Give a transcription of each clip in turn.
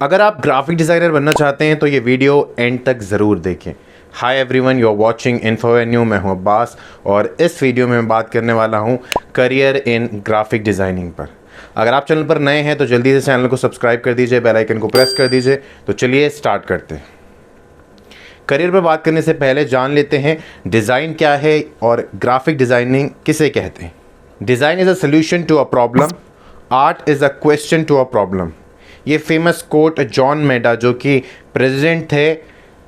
अगर आप graphic designer बनना चाहते हैं तो ये वीडियो एंड तक ज़रूर देखें। Hi everyone, you are watching Infovenue. मैं हूं अब्बास और इस वीडियो में मैं बात करने वाला हूं करियर इन ग्राफिक डिज़ाइनिंग पर। अगर आप चैनल पर नए हैं तो जल्दी से चैनल को सब्सक्राइब कर दीजिए, बेल आइकन को प्रेस कर दीजिए। तो चलिए स्टार्ट करते हैं। करियर पर बात करने से पहले जान लेते हैं डिज़ाइन क्या है और ग्राफिक डिज़ाइनिंग किसे कहते हैं। Design is a solution to a problem, art is a question to a problem. ये फेमस कोट जॉन मेडा, जो कि प्रेसिडेंट थे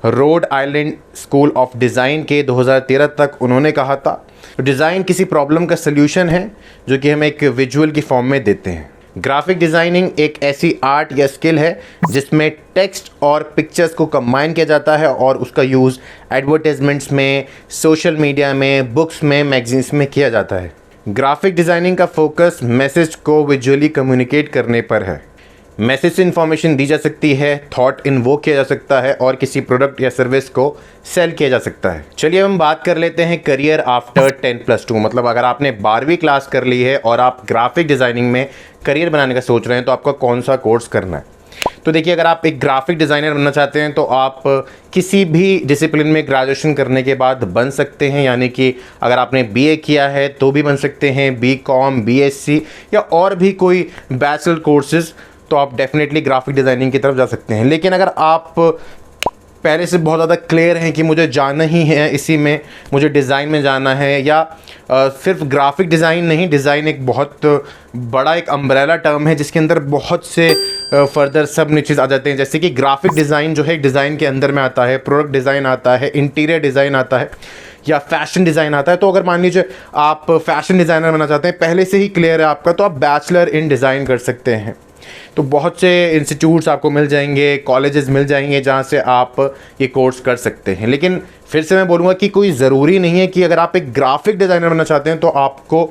Rhode Island School of Design के 2013 तक, उन्होंने कहा था डिज़ाइन किसी प्रॉब्लम का सल्यूशन है जो कि हम एक विजुअल की फॉर्म में देते हैं। ग्राफिक डिज़ाइनिंग एक ऐसी आर्ट या स्किल है जिसमें टेक्स्ट और पिक्चर्स को कंबाइन किया जाता है और उसका यूज़ एडवर्टाइजमेंट्स में, सोशल मीडिया में, बुक्स में, मैगजीन्स में किया जाता है। ग्राफिक डिज़ाइनिंग का फोकस मैसेज को विजुअली कम्युनिकेट करने पर है। मैसेज से इन्फॉर्मेशन दी जा सकती है, थॉट इन्वोक किया जा सकता है और किसी प्रोडक्ट या सर्विस को सेल किया जा सकता है। चलिए हम बात कर लेते हैं करियर आफ्टर 10+2। मतलब अगर आपने 12वीं क्लास कर ली है और आप ग्राफिक डिज़ाइनिंग में करियर बनाने का सोच रहे हैं तो आपका कौन सा कोर्स करना है। तो देखिए, अगर आप एक ग्राफिक डिज़ाइनर बनना चाहते हैं तो आप किसी भी डिसिप्लिन में ग्रेजुएशन करने के बाद बन सकते हैं। यानी कि अगर आपने बीए किया है तो भी बन सकते हैं, बीकॉम, बीएससी या और भी कोई बैचलर कोर्सेज, तो आप डेफिनेटली ग्राफिक डिज़ाइनिंग की तरफ जा सकते हैं। लेकिन अगर आप पहले से बहुत ज़्यादा क्लियर हैं कि मुझे जाना ही है इसी में, मुझे डिज़ाइन में जाना है, या सिर्फ ग्राफिक डिज़ाइन नहीं, डिज़ाइन एक बहुत बड़ा एक अम्ब्रेला टर्म है जिसके अंदर बहुत से फर्दर सब नीचेज आ जाते हैं। जैसे कि ग्राफिक डिज़ाइन जो है डिज़ाइन के अंदर में आता है, प्रोडक्ट डिज़ाइन आता है, इंटीरियर डिज़ाइन आता है या फैशन डिज़ाइन आता है। तो अगर मान लीजिए आप फैशन डिज़ाइनर बनना चाहते हैं, पहले से ही क्लियर है आपका, तो आप बैचलर इन डिज़ाइन कर सकते हैं। तो बहुत से इंस्टीट्यूट्स आपको मिल जाएंगे, कॉलेजेस मिल जाएंगे जहाँ से आप ये कोर्स कर सकते हैं। लेकिन फिर से मैं बोलूँगा कि कोई ज़रूरी नहीं है कि अगर आप एक ग्राफिक डिज़ाइनर बनना चाहते हैं तो आपको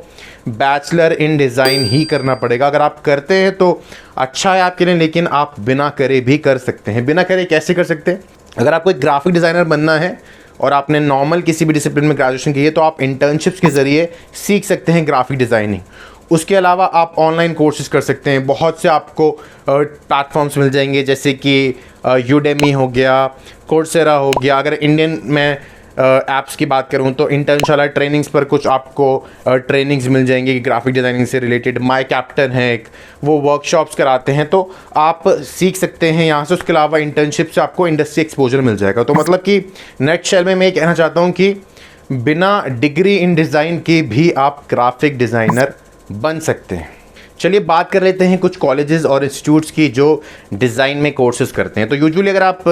बैचलर इन डिज़ाइन ही करना पड़ेगा। अगर आप करते हैं तो अच्छा है आपके लिए, लेकिन आप बिना करे भी कर सकते हैं। बिना करे कैसे कर सकते हैं? अगर आपको एक ग्राफिक डिज़ाइनर बनना है और आपने नॉर्मल किसी भी डिसिप्लिन में ग्रेजुएशन की है तो आप इंटर्नशिप्स के ज़रिए सीख सकते हैं ग्राफिक डिज़ाइनिंग। उसके अलावा आप ऑनलाइन कोर्सेज कर सकते हैं। बहुत से आपको प्लेटफॉर्म्स मिल जाएंगे, जैसे कि यूडेमी हो गया, कोर्सेरा हो गया। अगर इंडियन में ऐप्स की बात करूं तो इंटर्नशाला ट्रेनिंग्स पर कुछ आपको ट्रेनिंग्स मिल जाएंगी ग्राफिक डिज़ाइनिंग से रिलेटेड। माई कैप्टन है एक, वो वर्कशॉप्स कराते हैं, तो आप सीख सकते हैं यहाँ से। उसके अलावा इंटर्नशिप से आपको इंडस्ट्री एक्सपोजर मिल जाएगा। तो मतलब कि नेट शेल में मैं ये कहना चाहता हूँ कि बिना डिग्री इन डिज़ाइन के भी आप ग्राफिक डिज़ाइनर बन सकते हैं। चलिए बात कर लेते हैं कुछ कॉलेजेस और इंस्टीट्यूट्स की जो डिज़ाइन में कोर्सेज करते हैं। तो यूजुअली अगर आप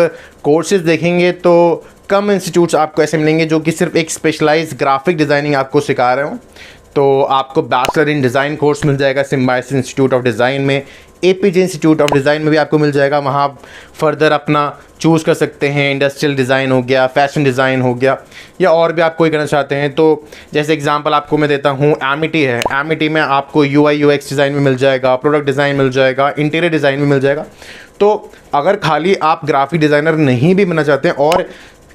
कोर्सेज देखेंगे तो कम इंस्टीट्यूट्स आपको ऐसे मिलेंगे जो कि सिर्फ एक स्पेशलाइज्ड ग्राफिक डिज़ाइनिंग आपको सिखा रहे हो। तो आपको बैचलर इन डिज़ाइन कोर्स मिल जाएगा सिम्बायोसिस इंस्टीट्यूट ऑफ डिज़ाइन में, एपीजे इंस्टीट्यूट ऑफ डिज़ाइन में भी आपको मिल जाएगा। वहाँ आप फर्दर अपना चूज़ कर सकते हैं, इंडस्ट्रियल डिज़ाइन हो गया, फैशन डिज़ाइन हो गया, या और भी आप कोई करना चाहते हैं। तो जैसे एग्जांपल आपको मैं देता हूँ, एमिटी है। एमिटी में आपको यूआई यूएक्स डिज़ाइन में मिल जाएगा, प्रोडक्ट डिज़ाइन मिल जाएगा, इंटीरियर डिज़ाइन में मिल जाएगा। तो अगर खाली आप ग्राफिक डिज़ाइनर नहीं भी बनना चाहते हैं और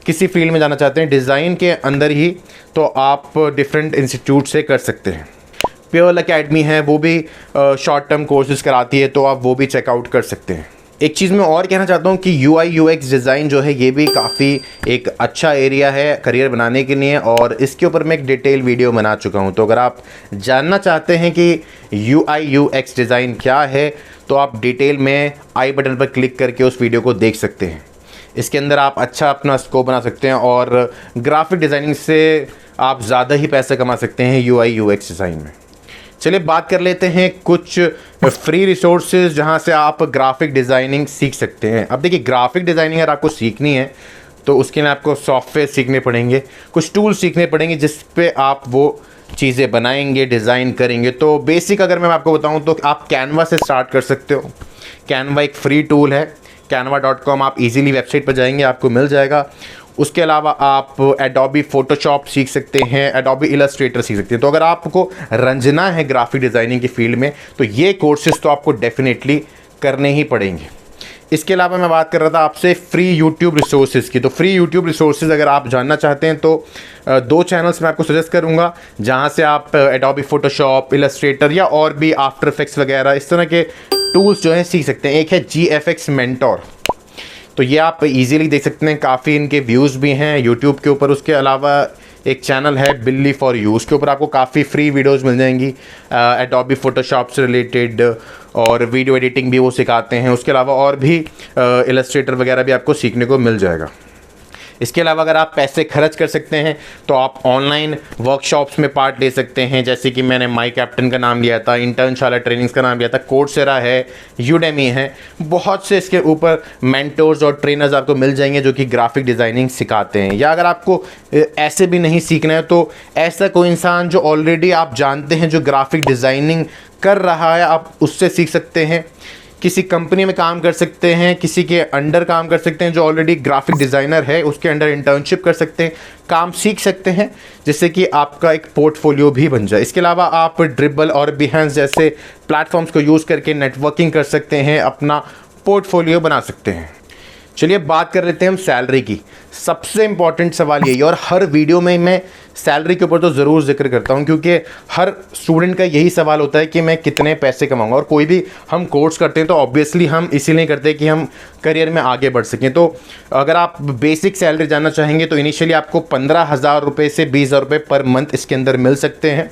किसी फील्ड में जाना चाहते हैं डिज़ाइन के अंदर ही, तो आप डिफरेंट इंस्टीट्यूट से कर सकते हैं। प्योर एकेडमी है, वो भी शॉर्ट टर्म कोर्सेज कराती है, तो आप वो भी चेकआउट कर सकते हैं। एक चीज़ मैं और कहना चाहता हूँ कि यूआई यूएक्स डिज़ाइन जो है ये भी काफ़ी एक अच्छा एरिया है करियर बनाने के लिए, और इसके ऊपर मैं एक डिटेल वीडियो बना चुका हूँ। तो अगर आप जानना चाहते हैं कि यूआई यूएक्स डिज़ाइन क्या है तो आप डिटेल में आई बटन पर क्लिक करके उस वीडियो को देख सकते हैं। इसके अंदर आप अच्छा अपना स्कोप बना सकते हैं और ग्राफिक डिज़ाइनिंग से आप ज़्यादा ही पैसे कमा सकते हैं यूआई यूएक्स डिज़ाइन में। चलिए बात कर लेते हैं कुछ फ्री रिसोर्सेज जहां से आप ग्राफिक डिज़ाइनिंग सीख सकते हैं। अब देखिए, ग्राफिक डिज़ाइनिंग अगर आपको सीखनी है तो उसके लिए आपको सॉफ्टवेयर सीखने पड़ेंगे, कुछ टूल सीखने पड़ेंगे जिस पे आप वो चीज़ें बनाएंगे, डिज़ाइन करेंगे। तो बेसिक अगर मैं आपको बताऊं तो आप कैनवा से स्टार्ट कर सकते हो। कैनवा एक फ्री टूल है, canva.com। आप इजीली वेबसाइट पर जाएंगे, आपको मिल जाएगा। उसके अलावा आप एडोबी फोटोशॉप सीख सकते हैं, एडोबी इलस्ट्रेटर सीख सकते हैं। तो अगर आपको रंजना है ग्राफिक डिज़ाइनिंग की फील्ड में तो ये कोर्सेज तो आपको डेफिनेटली करने ही पड़ेंगे। इसके अलावा मैं बात कर रहा था आपसे फ्री यूट्यूब रिसोर्सेज की। तो फ्री यूट्यूब रिसोर्सेज अगर आप जानना चाहते हैं तो 2 चैनल्स मैं आपको सजेस्ट करूंगा, जहां से आप एडोबी फोटोशॉप, इलस्ट्रेटर या और भी आफ्टर इफेक्ट्स वगैरह इस तरह के टूल्स जो हैं सीख सकते हैं। एक है GFX मेंटोर, तो ये आप इजीली देख सकते हैं, काफ़ी इनके व्यूज़ भी हैं यूट्यूब के ऊपर। उसके अलावा एक चैनल है बिल्ली फॉर यू, उसके ऊपर आपको काफ़ी फ्री वीडियोस मिल जाएंगी एडोबी फोटोशॉप से रिलेटेड, और वीडियो एडिटिंग भी वो सिखाते हैं। उसके अलावा और भी इलस्ट्रेटर वगैरह भी आपको सीखने को मिल जाएगा। इसके अलावा अगर आप पैसे खर्च कर सकते हैं तो आप ऑनलाइन वर्कशॉप्स में पार्ट ले सकते हैं, जैसे कि मैंने माई कैप्टन का नाम लिया था, इंटर्नशाला ट्रेनिंग्स का नाम लिया था, कोर्सेरा है, यूडेमी है, बहुत से इसके ऊपर मेंटोर्स और ट्रेनर्स आपको मिल जाएंगे जो कि ग्राफिक डिज़ाइनिंग सिखाते हैं। या अगर आपको ऐसे भी नहीं सीखना है तो ऐसा कोई इंसान जो ऑलरेडी आप जानते हैं जो ग्राफिक डिज़ाइनिंग कर रहा है, आप उससे सीख सकते हैं। किसी कंपनी में काम कर सकते हैं, किसी के अंडर काम कर सकते हैं जो ऑलरेडी ग्राफिक डिज़ाइनर है, उसके अंडर इंटर्नशिप कर सकते हैं, काम सीख सकते हैं, जिससे कि आपका एक पोर्टफोलियो भी बन जाए। इसके अलावा आप ड्रिबल और बिहेंस जैसे प्लेटफॉर्म्स को यूज़ करके नेटवर्किंग कर सकते हैं, अपना पोर्टफोलियो बना सकते हैं। चलिए बात कर लेते हैं हम सैलरी की। सबसे इम्पॉर्टेंट सवाल यही है, और हर वीडियो में मैं सैलरी के ऊपर तो ज़रूर जिक्र करता हूं, क्योंकि हर स्टूडेंट का यही सवाल होता है कि मैं कितने पैसे कमाऊंगा। और कोई भी हम कोर्स करते हैं तो ऑब्वियसली हम इसीलिए करते हैं कि हम करियर में आगे बढ़ सकें। तो अगर आप बेसिक सैलरी जानना चाहेंगे तो इनिशियली आपको 15,000 रुपये से 20,000 रुपये पर मंथ इसके अंदर मिल सकते हैं।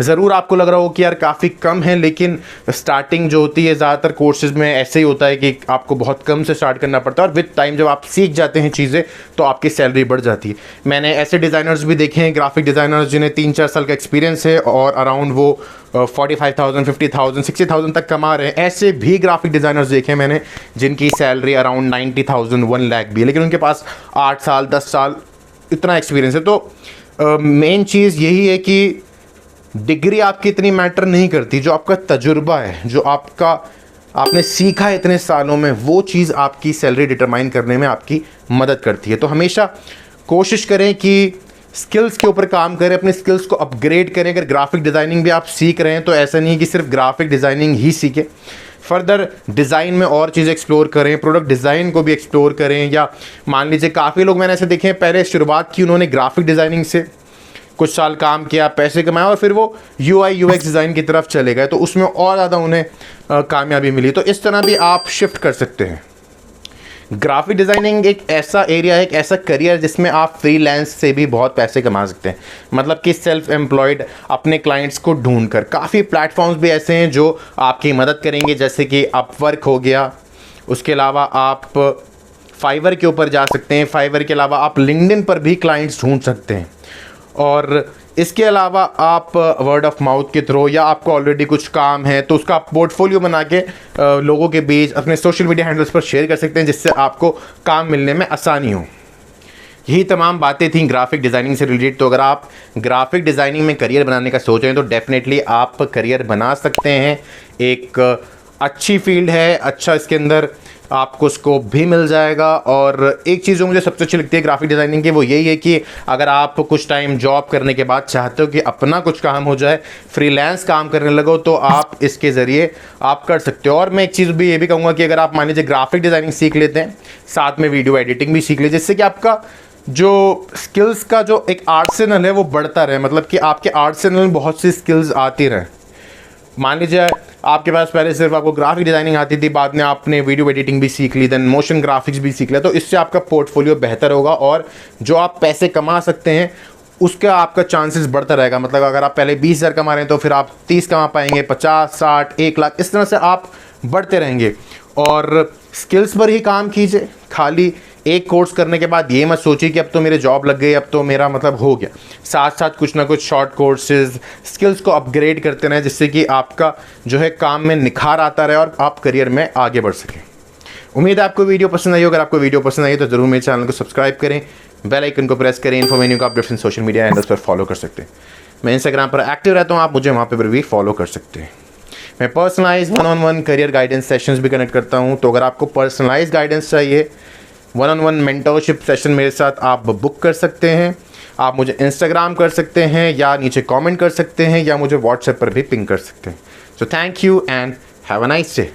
ज़रूर आपको लग रहा हो कि यार काफ़ी कम है, लेकिन स्टार्टिंग जो होती है ज़्यादातर कोर्सेज़ में ऐसे ही होता है कि आपको बहुत कम से स्टार्ट करना पड़ता है, और विद टाइम जब आप सीख जाते हैं चीज़ें तो आपकी सैलरी बढ़ जाती है। मैंने ऐसे डिज़ाइनर्स भी देखे हैं, ग्राफिक डिज़ाइनर्स जिन्हें 3-4 साल का एक्सपीरियंस है और अराउंड वो 45,000, 50,000, 60,000 तक कमा रहे हैं। ऐसे भी ग्राफिक डिज़ाइनर्स देखे मैंने जिनकी सैलरी अराउंड 90,000, 1 लाख भी है, लेकिन उनके पास 8 साल 10 साल इतना एक्सपीरियंस है। तो मेन चीज़ यही है कि डिग्री आपकी इतनी मैटर नहीं करती, जो आपका तजुर्बा है, जो आपने सीखा है इतने सालों में, वो चीज़ आपकी सैलरी डिटरमाइन करने में आपकी मदद करती है। तो हमेशा कोशिश करें कि स्किल्स के ऊपर काम करें, अपने स्किल्स को अपग्रेड करें। अगर ग्राफिक डिज़ाइनिंग भी आप सीख रहे हैं तो ऐसा नहीं कि सिर्फ ग्राफिक डिज़ाइनिंग ही सीखें, फर्दर डिज़ाइन में और चीज़ें एक्सप्लोर करें, प्रोडक्ट डिज़ाइन को भी एक्सप्लोर करें। या मान लीजिए काफ़ी लोग मैंने ऐसे देखे हैं, पहले शुरुआत की उन्होंने ग्राफिक डिज़ाइनिंग से, कुछ साल काम किया, पैसे कमाए, और फिर वो UI UX डिज़ाइन की तरफ चले गए, तो उसमें और ज़्यादा उन्हें कामयाबी मिली। तो इस तरह भी आप शिफ्ट कर सकते हैं। ग्राफिक डिज़ाइनिंग एक ऐसा एरिया है, एक ऐसा करियर जिसमें आप फ्रीलांस से भी बहुत पैसे कमा सकते हैं, मतलब कि सेल्फ एम्प्लॉयड अपने क्लाइंट्स को ढूंढ कर। काफ़ी प्लेटफॉर्म्स भी ऐसे हैं जो आपकी मदद करेंगे, जैसे कि अपवर्क हो गया। उसके अलावा आप फाइवर के ऊपर जा सकते हैं। फाइवर के अलावा आप लिंक्डइन पर भी क्लाइंट्स ढूंढ सकते हैं। और इसके अलावा आप वर्ड ऑफ माउथ के थ्रू, या आपको ऑलरेडी कुछ काम है तो उसका आप पोर्टफोलियो बना के लोगों के बीच अपने सोशल मीडिया हैंडल्स पर शेयर कर सकते हैं, जिससे आपको काम मिलने में आसानी हो। यही तमाम बातें थी ग्राफिक डिज़ाइनिंग से रिलेटेड। तो अगर आप ग्राफिक डिज़ाइनिंग में करियर बनाने का सोच रहे हैं तो डेफिनेटली आप करियर बना सकते हैं। एक अच्छी फील्ड है, अच्छा इसके अंदर आपको स्कोप भी मिल जाएगा। और एक चीज़ जो मुझे सबसे अच्छी लगती है ग्राफिक डिज़ाइनिंग की, वो यही है कि अगर आप कुछ टाइम जॉब करने के बाद चाहते हो कि अपना कुछ काम हो जाए, फ्रीलांस काम करने लगो, तो आप इसके ज़रिए आप कर सकते हो। और मैं एक चीज़ भी ये भी कहूँगा कि अगर आप मान लीजिए ग्राफिक डिज़ाइनिंग सीख लेते हैं, साथ में वीडियो एडिटिंग भी सीख लीजिए, जिससे कि आपका जो स्किल्स का जो एक आर्सेनल है वो बढ़ता रहे, मतलब कि आपके आर्सेनल में बहुत सी स्किल्स आती रहें। मान लीजिए आपके पास पहले सिर्फ आपको ग्राफिक डिज़ाइनिंग आती थी, बाद में आपने वीडियो एडिटिंग भी सीख ली, देन मोशन ग्राफिक्स भी सीख लिया, तो इससे आपका पोर्टफोलियो बेहतर होगा और जो आप पैसे कमा सकते हैं उसका आपका चांसेस बढ़ता रहेगा। मतलब अगर आप पहले 20,000 कमा रहे हैं तो फिर आप 30 कमा पाएंगे, 50, 60, 1 लाख, इस तरह से आप बढ़ते रहेंगे। और स्किल्स पर ही काम कीजिए। खाली एक कोर्स करने के बाद ये मत सोचिए कि अब तो मेरे जॉब लग गई, अब तो मेरा मतलब हो गया। साथ साथ कुछ ना कुछ शॉर्ट कोर्सेज, स्किल्स को अपग्रेड करते रहें, जिससे कि आपका जो है काम में निखार आता रहे और आप करियर में आगे बढ़ सकें। उम्मीद है आपको वीडियो पसंद आई हो। अगर आपको वीडियो पसंद आई तो ज़रूर मेरे चैनल को सब्सक्राइब करें, बेल आइकन को प्रेस करें। इन्फॉर्मेटिव को आप डिफरेंट सोशल मीडिया हैंडल्स पर फॉलो कर सकते हैं। मैं इंस्टाग्राम पर एक्टिव रहता हूँ, आप मुझे वहाँ पर भी फॉलो कर सकते हैं। मैं personalise 1-on-1 career guidance sessions भी कनेक्ट करता हूँ। तो अगर आपको पर्सनलाइज गाइडेंस चाहिए, 1-on-1 मेंटरशिप सेशन मेरे साथ आप बुक कर सकते हैं। आप मुझे इंस्टाग्राम कर सकते हैं, या नीचे कमेंट कर सकते हैं, या मुझे व्हाट्सएप पर भी पिंग कर सकते हैं। So thank you and have a nice day.